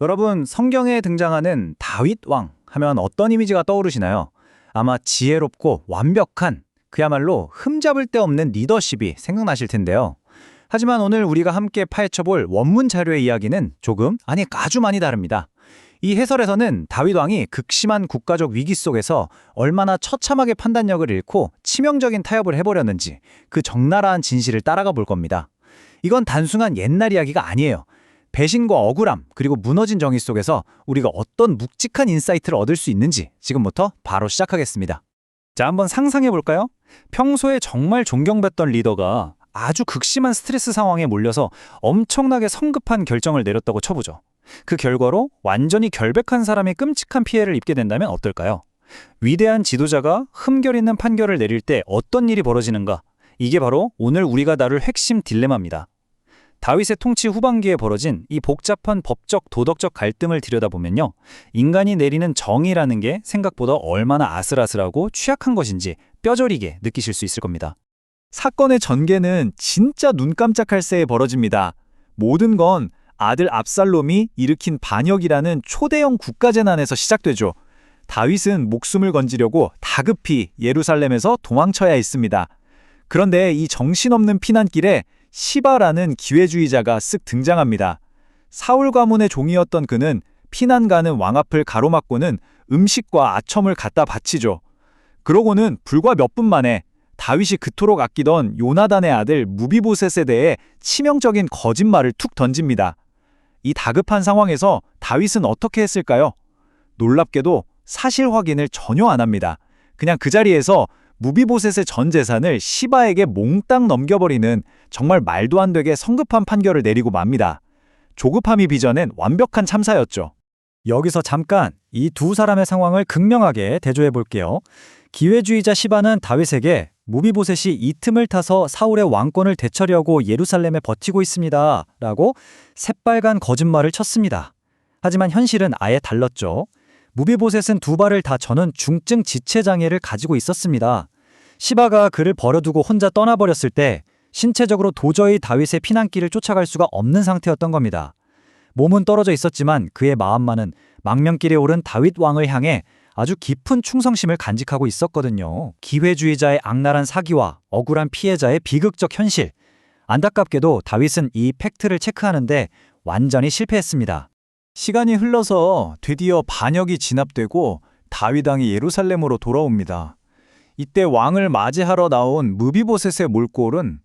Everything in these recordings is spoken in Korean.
여러분, 성경에 등장하는 다윗 왕 하면 어떤 이미지가 떠오르시나요? 아마 지혜롭고 완벽한, 그야말로 흠잡을 데 없는 리더십이 생각나실 텐데요. 하지만 오늘 우리가 함께 파헤쳐볼 원문 자료의 이야기는 조금, 아니 아주 많이 다릅니다. 이 해설에서는 다윗 왕이 극심한 국가적 위기 속에서 얼마나 처참하게 판단력을 잃고 치명적인 타협을 해버렸는지 그 적나라한 진실을 따라가 볼 겁니다. 이건 단순한 옛날 이야기가 아니에요. 배신과 억울함, 그리고 무너진 정의 속에서 우리가 어떤 묵직한 인사이트를 얻을 수 있는지 지금부터 바로 시작하겠습니다. 자, 한번 상상해 볼까요? 평소에 정말 존경받던 리더가 아주 극심한 스트레스 상황에 몰려서 엄청나게 성급한 결정을 내렸다고 쳐보죠. 그 결과로 완전히 결백한 사람이 끔찍한 피해를 입게 된다면 어떨까요? 위대한 지도자가 흠결 있는 판결을 내릴 때 어떤 일이 벌어지는가? 이게 바로 오늘 우리가 다룰 핵심 딜레마입니다. 다윗의 통치 후반기에 벌어진 이 복잡한 법적, 도덕적 갈등을 들여다보면요. 인간이 내리는 정의라는 게 생각보다 얼마나 아슬아슬하고 취약한 것인지 뼈저리게 느끼실 수 있을 겁니다. 사건의 전개는 진짜 눈 깜짝할 새에 벌어집니다. 모든 건 아들 압살롬이 일으킨 반역이라는 초대형 국가재난에서 시작되죠. 다윗은 목숨을 건지려고 다급히 예루살렘에서 도망쳐야 했습니다. 그런데 이 정신없는 피난길에 시바라는 기회주의자가 쓱 등장합니다. 사울 가문의 종이었던 그는 피난 가는 왕 앞을 가로막고는 음식과 아첨을 갖다 바치죠. 그러고는 불과 몇 분 만에 다윗이 그토록 아끼던 요나단의 아들 무비보셋에 대해 치명적인 거짓말을 툭 던집니다. 이 다급한 상황에서 다윗은 어떻게 했을까요? 놀랍게도 사실 확인을 전혀 안 합니다. 그냥 그 자리에서 무비보셋의 전 재산을 시바에게 몽땅 넘겨버리는 정말 말도 안 되게 성급한 판결을 내리고 맙니다. 조급함이 빚어낸 완벽한 참사였죠. 여기서 잠깐 이 두 사람의 상황을 극명하게 대조해 볼게요. 기회주의자 시바는 다윗에게 무비보셋이 이 틈을 타서 사울의 왕권을 되찾으려고 예루살렘에 버티고 있습니다 라고 새빨간 거짓말을 쳤습니다. 하지만 현실은 아예 달랐죠. 무비보셋은 두 발을 다 저는 중증 지체장애를 가지고 있었습니다. 시바가 그를 버려두고 혼자 떠나버렸을 때 신체적으로 도저히 다윗의 피난길을 쫓아갈 수가 없는 상태였던 겁니다. 몸은 떨어져 있었지만 그의 마음만은 망명길에 오른 다윗 왕을 향해 아주 깊은 충성심을 간직하고 있었거든요. 기회주의자의 악랄한 사기와 억울한 피해자의 비극적 현실. 안타깝게도 다윗은 이 팩트를 체크하는데 완전히 실패했습니다. 시간이 흘러서 드디어 반역이 진압되고 다윗 왕이 예루살렘으로 돌아옵니다. 이때 왕을 맞이하러 나온 무비보셋의 몰골은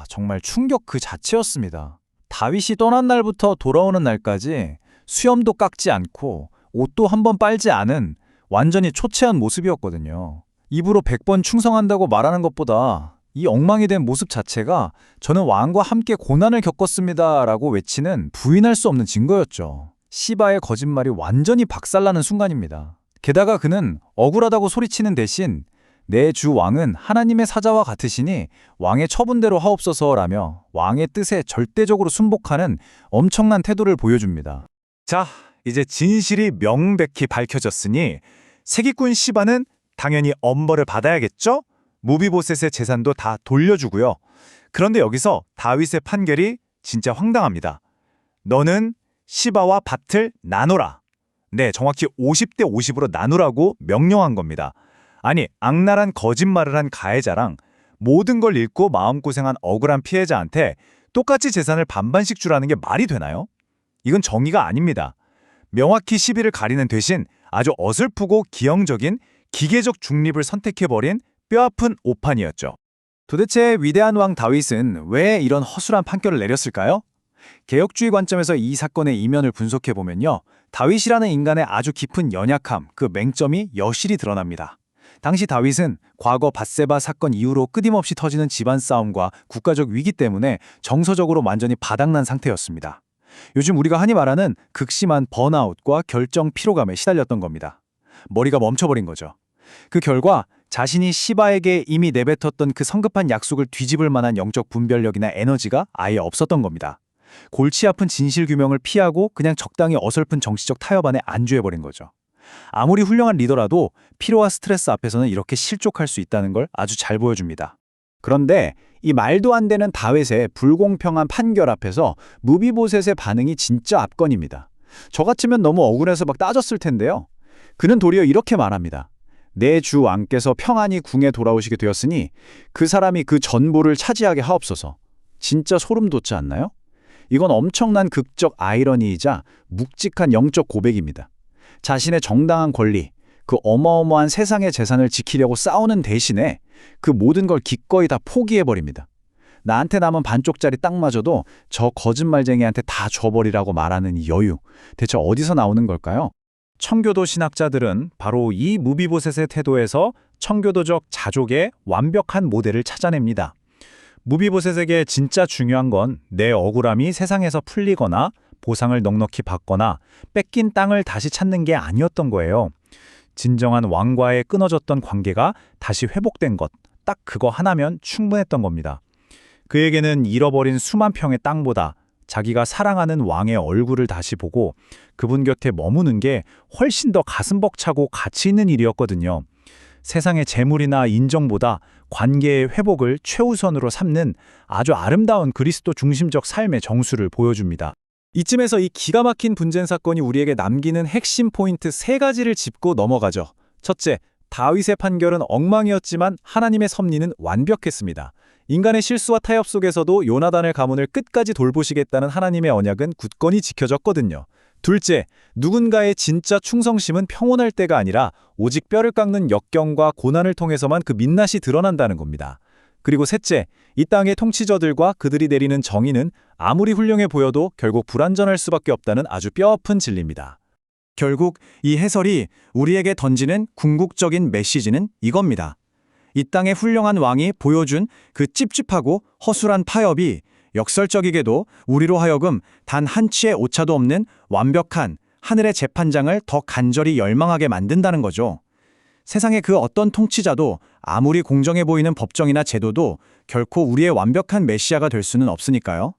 정말 충격 그 자체였습니다. 다윗이 떠난 날부터 돌아오는 날까지 수염도 깎지 않고 옷도 한번 빨지 않은 완전히 초췌한 모습이었거든요. 입으로 100번 충성한다고 말하는 것보다 이 엉망이 된 모습 자체가 저는 왕과 함께 고난을 겪었습니다 라고 외치는 부인할 수 없는 증거였죠. 시바의 거짓말이 완전히 박살나는 순간입니다. 게다가 그는 억울하다고 소리치는 대신 내 주 왕은 하나님의 사자와 같으시니 왕의 처분대로 하옵소서라며 왕의 뜻에 절대적으로 순복하는 엄청난 태도를 보여줍니다. 자, 이제 진실이 명백히 밝혀졌으니 세기꾼 시바는 당연히 엄벌을 받아야겠죠? 무비보셋의 재산도 다 돌려주고요. 그런데 여기서 다윗의 판결이 진짜 황당합니다. 너는 시바와 밭을 나누라. 네, 정확히 50대 50으로 나누라고 명령한 겁니다. 아니, 악랄한 거짓말을 한 가해자랑 모든 걸 잃고 마음고생한 억울한 피해자한테 똑같이 재산을 반반씩 주라는 게 말이 되나요? 이건 정의가 아닙니다. 명확히 시비를 가리는 대신 아주 어설프고 기형적인 기계적 중립을 선택해버린 뼈아픈 오판이었죠. 도대체 위대한 왕 다윗은 왜 이런 허술한 판결을 내렸을까요? 개혁주의 관점에서 이 사건의 이면을 분석해보면요. 다윗이라는 인간의 아주 깊은 연약함, 그 맹점이 여실히 드러납니다. 당시 다윗은 과거 밧세바 사건 이후로 끊임없이 터지는 집안 싸움과 국가적 위기 때문에 정서적으로 완전히 바닥난 상태였습니다. 요즘 우리가 흔히 말하는 극심한 번아웃과 결정 피로감에 시달렸던 겁니다. 머리가 멈춰버린 거죠. 그 결과 자신이 시바에게 이미 내뱉었던 그 성급한 약속을 뒤집을 만한 영적 분별력이나 에너지가 아예 없었던 겁니다. 골치 아픈 진실 규명을 피하고 그냥 적당히 어설픈 정치적 타협 안에 안주해버린 거죠. 아무리 훌륭한 리더라도 피로와 스트레스 앞에서는 이렇게 실족할 수 있다는 걸 아주 잘 보여줍니다. 그런데 이 말도 안 되는 다윗의 불공평한 판결 앞에서 무비보셋의 반응이 진짜 압권입니다. 저 같으면 너무 억울해서 막 따졌을 텐데요. 그는 도리어 이렇게 말합니다. 내 주 왕께서 평안히 궁에 돌아오시게 되었으니 그 사람이 그 전부를 차지하게 하옵소서. 진짜 소름 돋지 않나요? 이건 엄청난 극적 아이러니이자 묵직한 영적 고백입니다. 자신의 정당한 권리, 그 어마어마한 세상의 재산을 지키려고 싸우는 대신에 그 모든 걸 기꺼이 다 포기해버립니다. 나한테 남은 반쪽짜리 땅마저도 저 거짓말쟁이한테 다 줘버리라고 말하는 이 여유, 대체 어디서 나오는 걸까요? 청교도 신학자들은 바로 이 무비보셋의 태도에서 청교도적 자족의 완벽한 모델을 찾아냅니다. 무비보셋에게 진짜 중요한 건 내 억울함이 세상에서 풀리거나 보상을 넉넉히 받거나 뺏긴 땅을 다시 찾는 게 아니었던 거예요. 진정한 왕과의 끊어졌던 관계가 다시 회복된 것, 딱 그거 하나면 충분했던 겁니다. 그에게는 잃어버린 수만 평의 땅보다 자기가 사랑하는 왕의 얼굴을 다시 보고 그분 곁에 머무는 게 훨씬 더 가슴 벅차고 가치 있는 일이었거든요. 세상의 재물이나 인정보다 관계의 회복을 최우선으로 삼는 아주 아름다운 그리스도 중심적 삶의 정수를 보여줍니다. 이쯤에서 이 기가 막힌 분쟁 사건이 우리에게 남기는 핵심 포인트 3가지를 짚고 넘어가죠. 첫째, 다윗의 판결은 엉망이었지만 하나님의 섭리는 완벽했습니다. 인간의 실수와 타협 속에서도 요나단의 가문을 끝까지 돌보시겠다는 하나님의 언약은 굳건히 지켜졌거든요. 둘째, 누군가의 진짜 충성심은 평온할 때가 아니라 오직 뼈를 깎는 역경과 고난을 통해서만 그 민낯이 드러난다는 겁니다. 그리고 셋째, 이 땅의 통치자들과 그들이 내리는 정의는 아무리 훌륭해 보여도 결국 불완전할 수밖에 없다는 아주 뼈아픈 진리입니다. 결국 이 해설이 우리에게 던지는 궁극적인 메시지는 이겁니다. 이 땅의 훌륭한 왕이 보여준 그 찝찝하고 허술한 타협이 역설적이게도 우리로 하여금 단 한 치의 오차도 없는 완벽한 하늘의 재판장을 더 간절히 열망하게 만든다는 거죠. 세상의 그 어떤 통치자도 아무리 공정해 보이는 법정이나 제도도 결코 우리의 완벽한 메시아가 될 수는 없으니까요.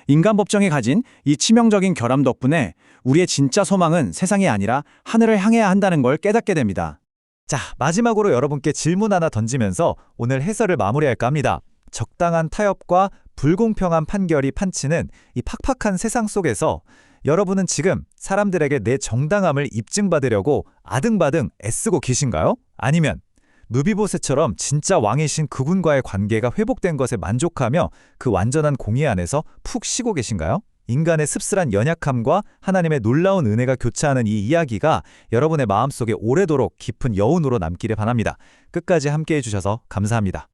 인간 법정이 가진 이 치명적인 결함 덕분에 우리의 진짜 소망은 세상이 아니라 하늘을 향해야 한다는 걸 깨닫게 됩니다. 자, 마지막으로 여러분께 질문 하나 던지면서 오늘 해설을 마무리할까 합니다. 적당한 타협과 불공평한 판결이 판치는 이 팍팍한 세상 속에서 여러분은 지금 사람들에게 내 정당함을 입증받으려고 아등바등 애쓰고 계신가요? 아니면 무비보셋처럼 진짜 왕이신 그분과의 관계가 회복된 것에 만족하며 그 완전한 공의 안에서 푹 쉬고 계신가요? 인간의 씁쓸한 연약함과 하나님의 놀라운 은혜가 교차하는 이 이야기가 여러분의 마음속에 오래도록 깊은 여운으로 남기를 바랍니다. 끝까지 함께해 주셔서 감사합니다.